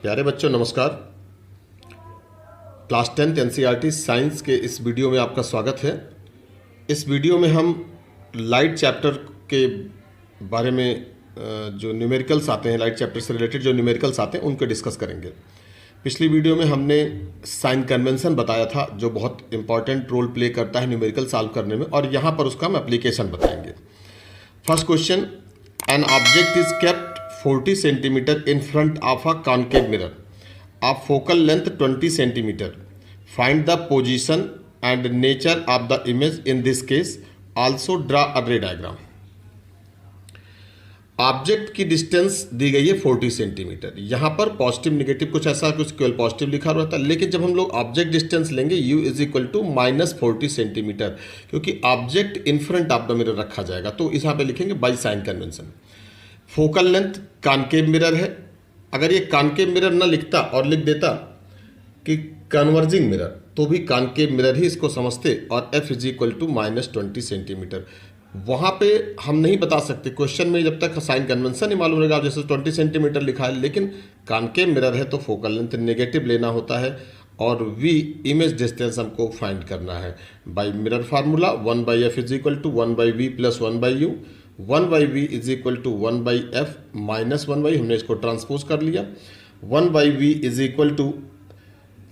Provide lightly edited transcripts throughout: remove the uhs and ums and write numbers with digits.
प्यारे बच्चों नमस्कार। क्लास 10th एनसीईआरटी साइंस के इस वीडियो में आपका स्वागत है। इस वीडियो में हम लाइट चैप्टर के बारे में जो न्यूमेरिकल्स आते हैं, लाइट चैप्टर से रिलेटेड जो न्यूमेरिकल्स आते हैं उनको डिस्कस करेंगे। पिछली वीडियो में हमने साइन कन्वेंशन बताया था जो बहुत इंपॉर्टेंट रोल प्ले करता है न्यूमेरिकल सॉल्व करने में, और यहाँ पर उसका हम एप्लीकेशन बताएंगे। First question, an object is kept 40 centimetre in front of a concave mirror of focal length 20 centimetre. Find the position and nature of the image in this case. Also draw a रे diagram. Object की distance दी गई है 40 centimetre. यहाँ पर positive negative कुछ ऐसा कुछ केवल पॉजिटिव लिखा रहता है, लेकिन जब हम लोग ऑब्जेक्ट डिस्टेंस लेंगे u is equal to -40 centimetre, क्योंकि object in front of the mirror रखा जाएगा, तो इस यहाँ पे लिखेंगे by sign convention. Focal length concave mirror है। अगर ये कॉन्केव मिरर ना लिखता और लिख देता कि कन्वर्जिंग मिरर, तो भी कॉन्केव मिरर ही इसको समझते, और f is equal to -20 centimeter. वहाँ पे हम नहीं बता सकते क्वेश्चन में, जब तक साइन कन्वेंशन नहीं मालूम रहेगा। जैसे 20 सेंटीमीटर लिखा है, लेकिन कॉन्केव मिरर है तो फोकल लेंथ नेगेटिव लेना होता है, और v इमेज डिस्टेंस हमको फाइंड करना है by mirror formula. 1/f is equal to 1/v plus 1/u। 1/v is equal to 1/f minus 1/, हमने इसको ट्रांसपोज कर लिया। 1/v is equal to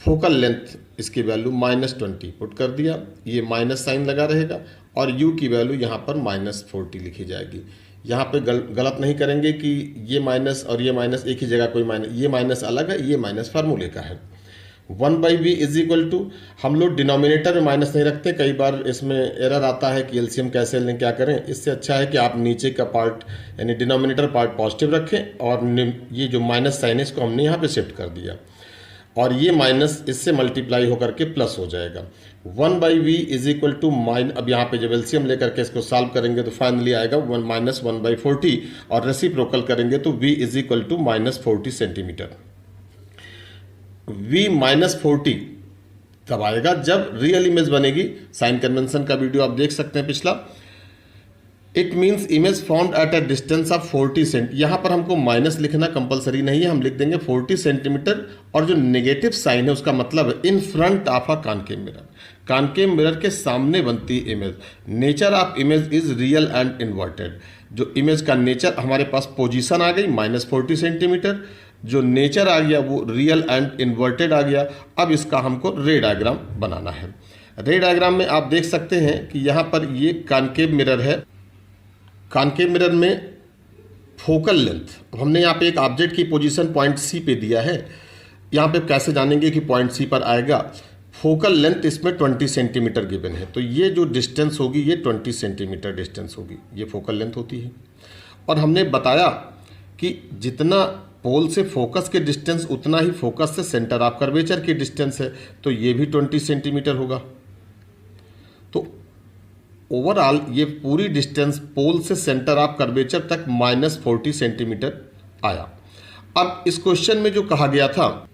focal length, इसकी वैल्यू -20 पुट कर दिया, ये माइनस साइन लगा रहेगा, और u की वैल्यू यहाँ पर -40 लिखी जाएगी। यहाँ पे गलत नहीं करेंगे कि ये माइनस और ये माइनस एक ही जगह, कोई माइनस, ये माइनस अलग है, ये माइनस फार्मूले का है। 1/v इज इक्वल टू, हम लोग डिनोमिनेटर में माइनस नहीं रखते, कई बार इसमें एरर आता है कि एलसीएम कैसे लें, क्या करें। इससे अच्छा है कि आप नीचे का पार्ट यानी डिनोमिनेटर पार्ट पॉजिटिव रखें, और ये जो माइनस साइन है इसको हमने यहाँ पे शिफ्ट कर दिया, और ये माइनस इससे मल्टीप्लाई होकर के प्लस हो जाएगा। 1/v इज इक्वल टू अब यहाँ पे जब एलसीएम लेकर के इसको सॉल्व करेंगे तो फाइनली आएगा 1/40, और रेसिप्रोकल करेंगे तो v is equal to -40 centimeter. v -40 तब आएगा जब रियल इमेज बनेगी। साइन कन्वेंशन का वीडियो आप देख सकते हैं पिछला। It means image found at a distance of 40 cent. यहाँ पर हमको माइनस लिखना कंपलसरी नहीं है, हम लिख देंगे 40 सेंटीमीटर, और जो नेगेटिव साइन है उसका मतलब है इन front of a concave mirror. Concave mirror के सामने बनती image. Nature of image is real and inverted. जो इमेज का नेचर, हमारे पास पोजीशन आ गई -40 सेंटीमीटर, जो नेचर आ गया वो रियल एंड इन्वर्टेड आ गया। अब इसका हमको रे डायग्राम बनाना है। रे डायग्राम में आप देख सकते हैं कि यहाँ पर ये कॉन्केव मिरर है। कॉन्केव मिरर में फोकल लेंथ, हमने यहाँ पे एक ऑब्जेक्ट की पोजीशन पॉइंट सी पे दिया है। यहाँ पे कैसे जानेंगे कि पॉइंट सी पर आएगा। फोकल लेंथ इसमें 20 सेंटीमीटर गिवन है, तो ये जो डिस्टेंस होगी ये 20 सेंटीमीटर डिस्टेंस होगी, ये फोकल लेंथ होती है। और हमने बताया कि जितना पोल से फोकस के डिस्टेंस उतना ही फोकस से सेंटर ऑफ कर्वेचर की डिस्टेंस है, तो ये भी 20 सेंटीमीटर होगा। तो ओवरऑल ये पूरी डिस्टेंस पोल से सेंटर ऑफ कर्वेचर तक -40 सेंटीमीटर आया। अब इस क्वेश्चन में जो कहा गया था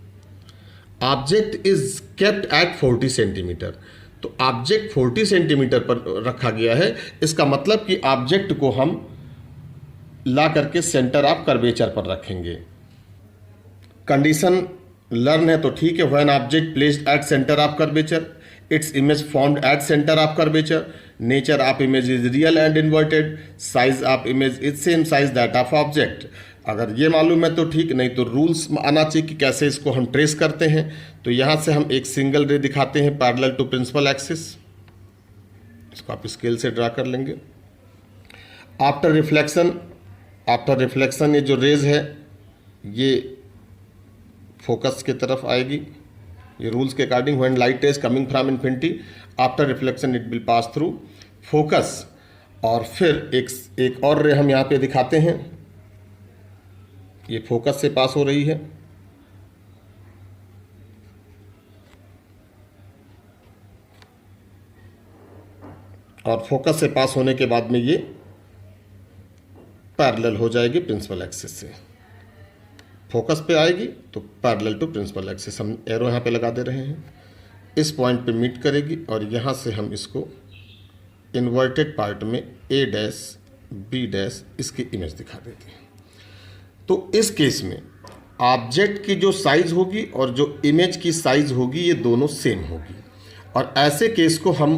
object is kept at 40 centimetre, तो ऑब्जेक्ट 40 सेंटीमीटर पर रखा गया है। इसका मतलब कि ऑब्जेक्ट को हम ला करके सेंटर ऑफ कर्वेचर पर रखेंगे। कंडीशन लर्न है तो ठीक है। When object placed at centre of curvature, its image formed at centre of curvature, nature of image is real and inverted, size of image is same size that of object. अगर ये मालूम है तो ठीक, नहीं तो रूल्स आना चाहिए कि कैसे इसको हम ट्रेस करते हैं। तो यहाँ से हम एक सिंगल रे दिखाते हैं पैरेलल टू प्रिंसिपल एक्सिस, इसको आप स्केल से ड्रा कर लेंगे। आफ्टर रिफ्लेक्शन ये जो रेज है ये फोकस की तरफ आएगी। ये रूल्स के according when light is coming from infinity, after reflection it will pass through focus. और फिर एक और रे हम यहाँ पे दिखाते हैं, ये फोकस से पास हो रही है, और फोकस से पास होने के बाद में ये पैरेलल हो जाएगी प्रिंसिपल एक्सिस से। फोकस पे आएगी तो पैरेलल टू प्रिंसिपल एक्सिस, हम एरो यहाँ पे लगा दे रहे हैं, इस पॉइंट पे मीट करेगी, और यहाँ से हम इसको इन्वर्टेड पार्ट में A' B' इसकी इमेज दिखा देते हैं। तो इस केस में ऑब्जेक्ट की जो साइज होगी और जो इमेज की साइज होगी ये दोनों सेम होगी। और ऐसे केस को हम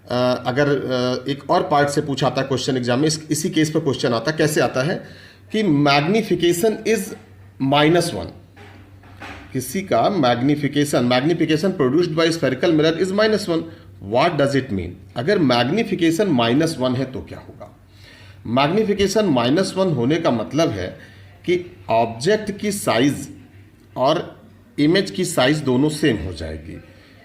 अगर एक और पार्ट से पूछा आता है क्वेश्चन एग्जाम में, इसी केस पर क्वेश्चन आता है। कैसे आता है कि मैग्निफिकेशन इज -1, किसी का magnification produced by spherical mirror is -1, what does it mean? अगर मैग्निफिकेशन -1 है तो क्या होगा? मैग्निफिकेशन -1 होने का मतलब है कि ऑब्जेक्ट की साइज और इमेज की साइज दोनों सेम हो जाएगी,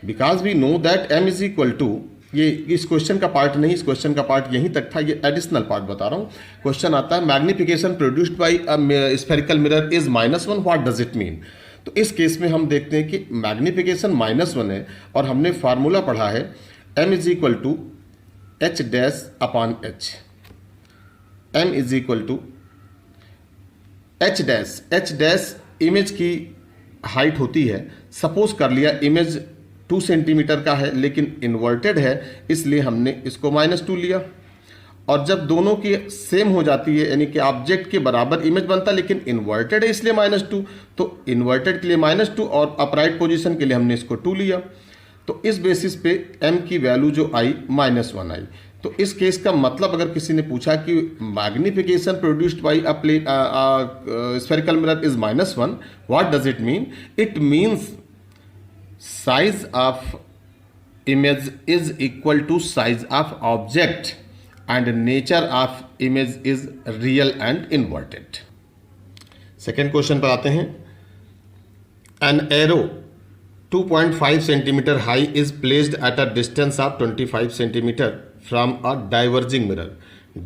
because we know that m is equal to, ये इस क्वेश्चन का पार्ट नहीं, इस क्वेश्चन का पार्ट यहीं तक था, ये एडिशनल पार्ट बता रहा हूँ। क्वेश्चन आता है magnification produced by spherical mirror is -1, what does it mean? तो इस केस में हम देखते हैं कि मैग्निफिकेशन -1 है और हमने फार्मूला पढ़ा है m is equal to h dash upon h, m is equal to h dash image की हाइट होती है। सपोज कर लिया इमेज 2 सेंटीमीटर का है लेकिन इन्वर्टेड है, इसलिए हमने इसको -2 लिया। और जब दोनों की सेम हो जाती है, यानी कि ऑब्जेक्ट के बराबर इमेज बनता है लेकिन इन्वर्टेड है इसलिए -2, तो इन्वर्टेड के लिए -2 और अपराइट पोजीशन के लिए हमने इसको 2 लिया। तो इस बेसिस पे m की वैल्यू जो आई -1 आई। तो इस केस का मतलब अगर किसी ने पूछा कि magnification produced by a spherical mirror is -1, what does it mean? It means size of image is equal to size of object and nature of image is real and inverted. Second question पर आते हैं। An arrow 2.5 centimeter high is placed at a distance of 25 centimeter from a diverging mirror.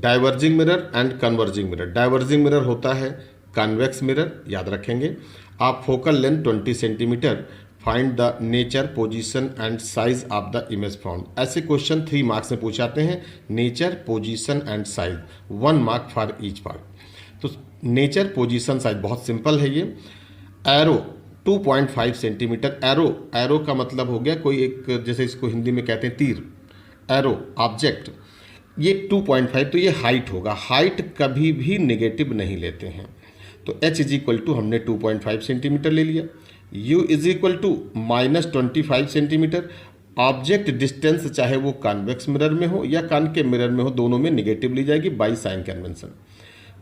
Diverging mirror and converging mirror. Diverging mirror होता है convex mirror, याद रखेंगे आप। Focal length 20 centimetre, find the nature, position and size of the image found. ऐसे question 3 marks में पूछे जाते हैं। Nature, position and size, 1 mark for each part. तो नेचर, पोजीशन, साइज बहुत सिंपल है ये। एरो 2.5 सेंटीमीटर, एरो का मतलब हो गया कोई एक, जैसे इसको हिंदी में कहते हैं तीर, एरो ऑब्जेक्ट, ये 2.5, तो ये हाइट होगा। हाइट कभी भी नेगेटिव नहीं लेते हैं, तो h इज इक्वल टू हमने 2.5 सेंटीमीटर ले लिया। u is equal to -25 centimeter. Object distance चाहे वो कॉन्वेक्स मिरर में हो या कॉनकेव मिरर में हो, दोनों में नेगेटिव ली जाएगी by sign convention.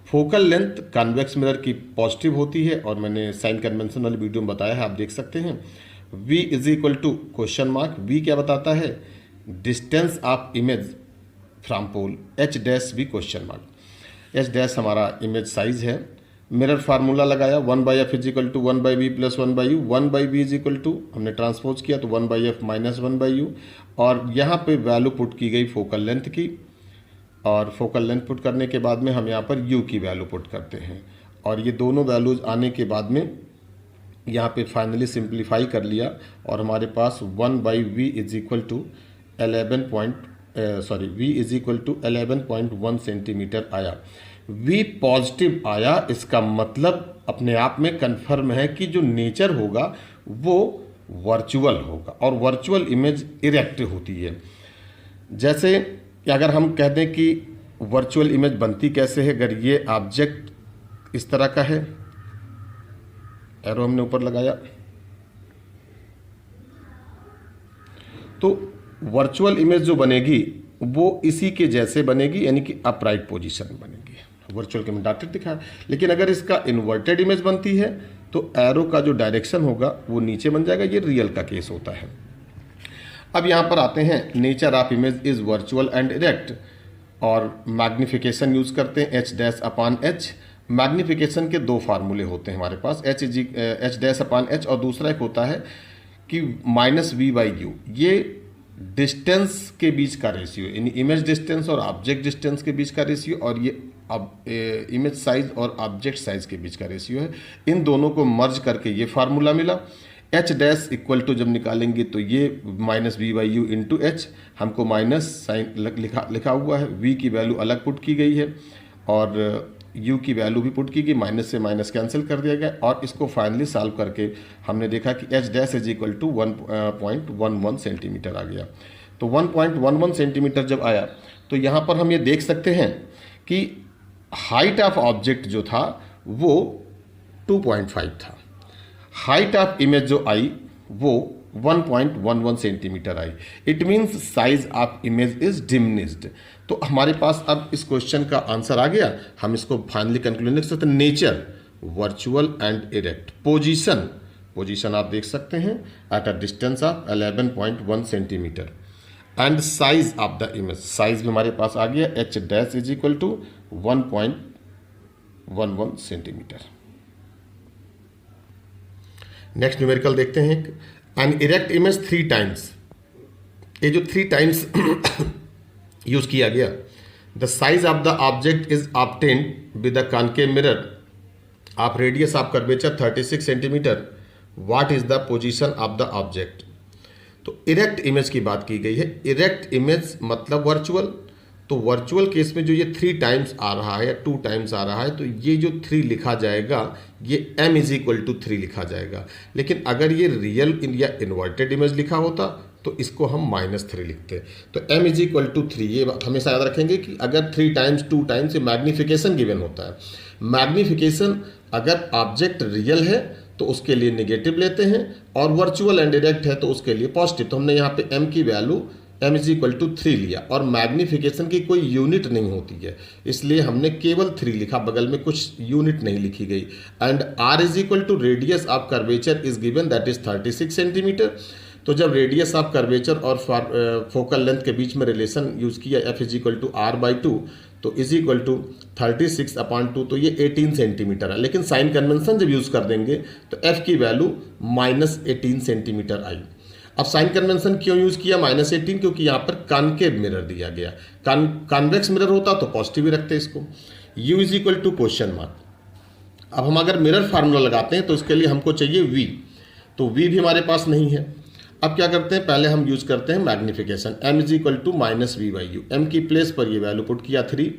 Focal length convex mirror की पॉजिटिव होती है और मैंने साइन कन्वेंशन वाली वीडियो में बताया है, आप देख सकते हैं। v is equal to question mark, v क्या बताता है? Distance of image from pole, h dash भी क्वेश्चन मार्क। h डैश हमारा इमेज साइज है। मिरर फार्मूला लगाया, 1/f is equal to 1/b plus 1/u, 1/b is equal to हमने transpose किया तो 1/f माइनस 1/u, और यहाँ पे वैल्यू पुट की गई फोकल लेंथ की, और फोकल लेंथ पुट करने के बाद में हम यहाँ पर u की वैल्यू पुट करते हैं, और ये दोनों वैल्यूज आने के बाद में यहाँ पे फाइनली सिंप्लीफाई कर लिया और हमारे पास 1/v is equal to 11.1 centimetre आया। v पॉजिटिव आया, इसका मतलब अपने आप में कन्फर्म है कि जो नेचर होगा वो वर्चुअल होगा, और वर्चुअल इमेज इरेक्ट होती है। जैसे अगर हम कह दें कि वर्चुअल इमेज बनती कैसे है, अगर ये ऑब्जेक्ट इस तरह का है, एरो हमने ऊपर लगाया, तो वर्चुअल इमेज जो बनेगी वो इसी के जैसे बनेगी, यानी कि अपराइट पोजीशन में बनेगी। वर्चुअल के में डॉटेड दिखा है। लेकिन अगर इसका इन्वर्टेड इमेज बनती है तो एरो का जो डायरेक्शन होगा वो नीचे बन जाएगा, ये रियल का केस होता है। अब यहाँ पर आते हैं, nature of image is virtual and erect, और मैग्निफिकेशन यूज करते हैं h dash upon h। Magnification के 2 फार्मूले होते हैं हमारे पास, h डैश अपॉन h, और दूसरा एक होता है कि -v/u। ये डिस्टेंस के बीच का रेशियो, यानी इमेज डिस्टेंस और ऑब्जेक्ट डिस्टेंस के बीच का रेशियो, और ये अब इमेज साइज और ऑब्जेक्ट साइज के बीच का रेशियो है। इन दोनों को मर्ज करके ये फार्मूला मिला। h डैश इक्वल टू जब निकालेंगे तो ये -v/u इंटू h, हमको माइनस साइन लिखा हुआ है। v की वैल्यू अलग पुट की गई है और u की वैल्यू भी पुट की गई, माइनस से माइनस कैंसिल कर दिया गया, और इसको फाइनली सॉल्व करके हमने देखा कि h dash is equal to 1.11 centimetre आ गया। तो 1.11 सेंटीमीटर जब आया तो यहाँ पर हम ये देख सकते हैं कि हाइट ऑफ ऑब्जेक्ट जो था वो 2.5 था। हाइट ऑफ इमेज जो आई वो 1.11 centimetre I. It means size of image is diminished. तो हमारे पास अब इस क्वेश्चन का आंसर आ गया। हम इसको फाइनली कंक्लूजन लिख सकते हैं। Nature, virtual and erect. Position आप देख सकते हैं at a distance of 11.1 centimetre. And size of the image, size भी हमारे पास आ गया, h dash is equal to 1.11 centimetre. Next numerical देखते हैं। An erect image 3 times. ये जो 3 टाइम्स यूज किया गया। The size of the object is obtained with the concave mirror of radius of curvature 36 centimetre. What is the position of the object. तो erect image की बात की गई है। इरेक्ट इमेज मतलब वर्चुअल। तो वर्चुअल केस में जो ये 3 टाइम्स आ रहा है या 2 टाइम्स आ रहा है, तो ये जो 3 लिखा जाएगा ये m इज इक्वल टू 3 लिखा जाएगा। लेकिन अगर ये रियल या इन्वर्टेड इमेज लिखा होता तो इसको हम -3 लिखते। तो m इज इक्वल टू 3, ये बात हमेशा याद रखेंगे कि अगर 3 टाइम्स 2 टाइम्स ये मैग्नीफिकेशन गिवन होता है। मैग्नीफिकेशन अगर ऑब्जेक्ट रियल है तो उसके लिए नेगेटिव लेते हैं, और वर्चुअल एंड डायरेक्ट है तो उसके लिए पॉजिटिव। तो हमने यहाँ पे m की value m is equal to 3 लिया, और मैग्नीफिकेशन की कोई यूनिट नहीं होती है इसलिए हमने केवल 3 लिखा, बगल में कुछ यूनिट नहीं लिखी गई। And r is equal to radius of curvature is given that is 36 centimetre. तो जब रेडियस ऑफ कर्वेचर और फोकल लेंथ के बीच में रिलेशन यूज किया f is equal to r/2, तो इज इक्वल टू 36/2, तो ये 18 सेंटीमीटर है। लेकिन साइन कन्वेंशन जब यूज कर देंगे तो f की वैल्यू -18 सेंटीमीटर आई। अब साइन कन्वेंशन क्यों यूज किया -18, क्योंकि यहाँ पर कॉनकेव मिरर दिया गया। कॉन्वेक्स मिरर होता तो पॉजिटिव ही रखते इसको। u is equal to question mark. अब हम अगर मिरर फार्मूला लगाते हैं तो इसके लिए हमको चाहिए v, तो v भी हमारे पास नहीं है। अब क्या करते हैं, पहले हम यूज करते हैं magnification. m is equal to -v/u। m की प्लेस पर ये वैल्यू पुट किया 3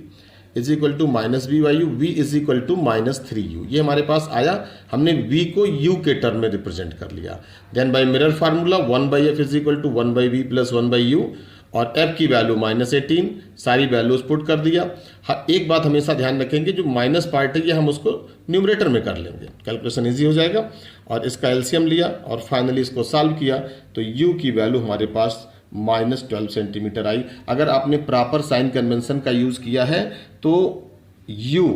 is equal to -v/u। v is equal to -3u। ये हमारे पास आया। हमने v को u के टर्म में रिप्रेजेंट कर लिया। Then by mirror formula 1/f is equal to 1/v plus 1/u, और f की वैल्यू -18, सारी वैल्यूज पुट कर दिया। हाँ, एक बात हमेशा ध्यान रखेंगे, जो माइनस पार्ट है ये हम उसको न्यूमरेटर में कर लेंगे, कैलकुलेशन इजी हो जाएगा। और इसका एलसीएम लिया और फाइनली इसको सॉल्व किया तो u की वैल्यू हमारे पास -12 सेंटीमीटर आई। अगर आपने प्रॉपर साइन कन्वेंशन का यूज़ किया है तो u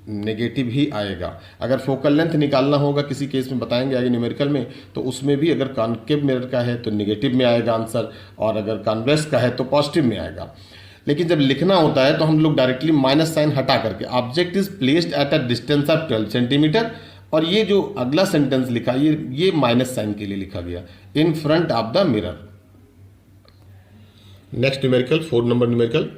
नेगेटिव ही आएगा। अगर फोकल लेंथ निकालना होगा, किसी केस में बताएंगे आगे न्यूमेरिकल में, तो उसमें भी अगर कॉनकेव मिरर का है तो नेगेटिव में आएगा आंसर, और अगर कॉन्वेक्स का है तो पॉजिटिव में आएगा। लेकिन जब लिखना होता है तो हम लोग डायरेक्टली माइनस साइन हटा करके object is placed at a distance of 12 centimetre, और ये जो अगला सेंटेंस लिखा ये माइनस साइन के लिए लिखा गया, इन front of the mirror. Next numerical, 4 number numerical.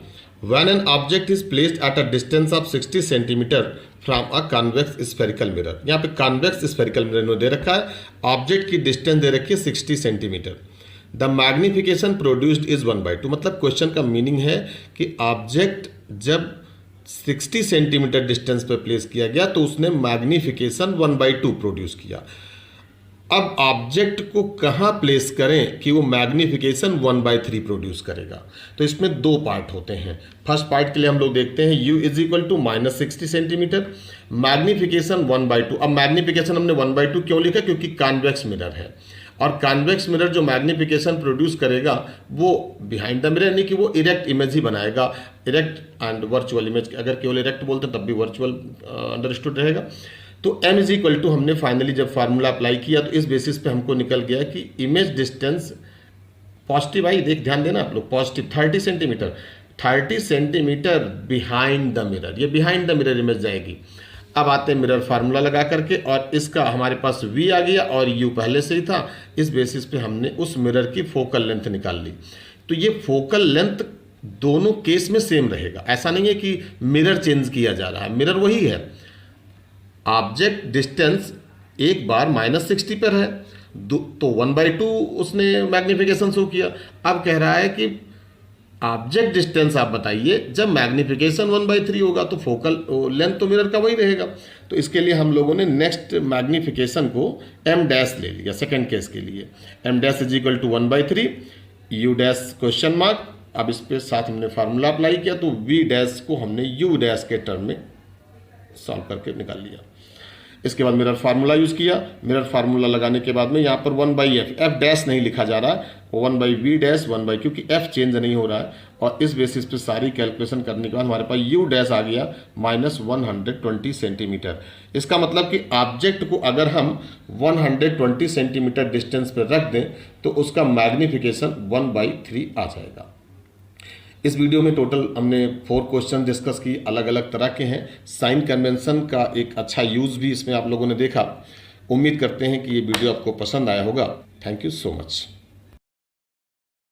When an object is placed at a distance of 60 centimetre from a convex spherical mirror, यहाँ पे convex spherical mirror इन्होंने दे रखा है, ऑब्जेक्ट की डिस्टेंस दे रखी है 60 centimetre. The magnification produced is 1/2। मतलब question का मीनिंग है कि ऑब्जेक्ट जब 60 सेंटीमीटर डिस्टेंस पर प्लेस किया गया तो उसने मैग्निफिकेशन 1/2 प्रोड्यूस किया। अब ऑब्जेक्ट को कहाँ प्लेस करें कि वो मैग्निफिकेशन 1/3 प्रोड्यूस करेगा। तो इसमें 2 पार्ट होते हैं। फर्स्ट पार्ट के लिए हम लोग देखते हैं u is equal to -60 centimetre, magnification 1/2। अब मैग्निफिकेशन हमने 1/2 क्यों लिखा, क्योंकि कॉन्वेक्स मिरर है, और कॉन्वेक्स मिरर जो मैग्निफिकेशन प्रोड्यूस करेगा वो बिहाइंड द मिरर, यानी कि वो इरेक्ट इमेज ही बनाएगा। इरेक्ट एंड वर्चुअल इमेज, अगर केवल इरेक्ट बोलते तब भी वर्चुअल अंडरस्टूड रहेगा। तो m इज इक्वल टू हमने फाइनली जब फार्मूला अप्लाई किया तो इस बेसिस पे हमको निकल गया कि इमेज डिस्टेंस पॉजिटिव आई, ध्यान देना आप लोग, positive 30 centimetre, 30 centimetre behind the mirror, ये बिहाइंड द मिरर इमेज जाएगी। अब आते हैं मिरर फार्मूला लगा करके, और इसका हमारे पास v आ गया और u पहले से ही था। इस बेसिस पे हमने उस मिरर की फोकल लेंथ निकाल ली। तो ये फोकल लेंथ दोनों केस में सेम रहेगा, ऐसा नहीं है कि मिरर चेंज किया जा रहा है, मिरर वही है। ऑब्जेक्ट डिस्टेंस एक बार -60 पर है तो 1/2 उसने मैग्निफिकेशन शो किया। अब कह रहा है कि ऑब्जेक्ट डिस्टेंस आप बताइए जब मैग्निफिकेशन 1/3 होगा तो फोकल लेंथ तो मिरर का वही रहेगा। तो इसके लिए हम लोगों ने नेक्स्ट मैग्निफिकेशन को m डैश ले लिया सेकेंड केस के लिए। m dash is equal to 1/3, u dash question mark. अब इस पे साथ हमने फार्मूला अप्लाई किया तो v डैश को हमने u डैश के टर्म में सॉल्व करके निकाल लिया। इसके बाद मिरर फार्मूला यूज़ किया। मिरर फार्मूला लगाने के बाद में यहाँ पर 1/f, एफ डैश नहीं लिखा जा रहा है, 1/v डैश 1/, क्योंकि f चेंज नहीं हो रहा है। और इस बेसिस पे सारी कैलकुलेशन करने के बाद हमारे पास u डैश आ गया -120 सेंटीमीटर। इसका मतलब कि ऑब्जेक्ट को अगर हम 120 सेंटीमीटर डिस्टेंस पर रख दें तो उसका मैग्नीफिकेशन 1/3 आ जाएगा। इस वीडियो में टोटल हमने 4 क्वेश्चन डिस्कस की, अलग अलग तरह के हैं। साइन कन्वेंशन का एक अच्छा यूज़ भी इसमें आप लोगों ने देखा। उम्मीद करते हैं कि ये वीडियो आपको पसंद आया होगा। Thank you so much.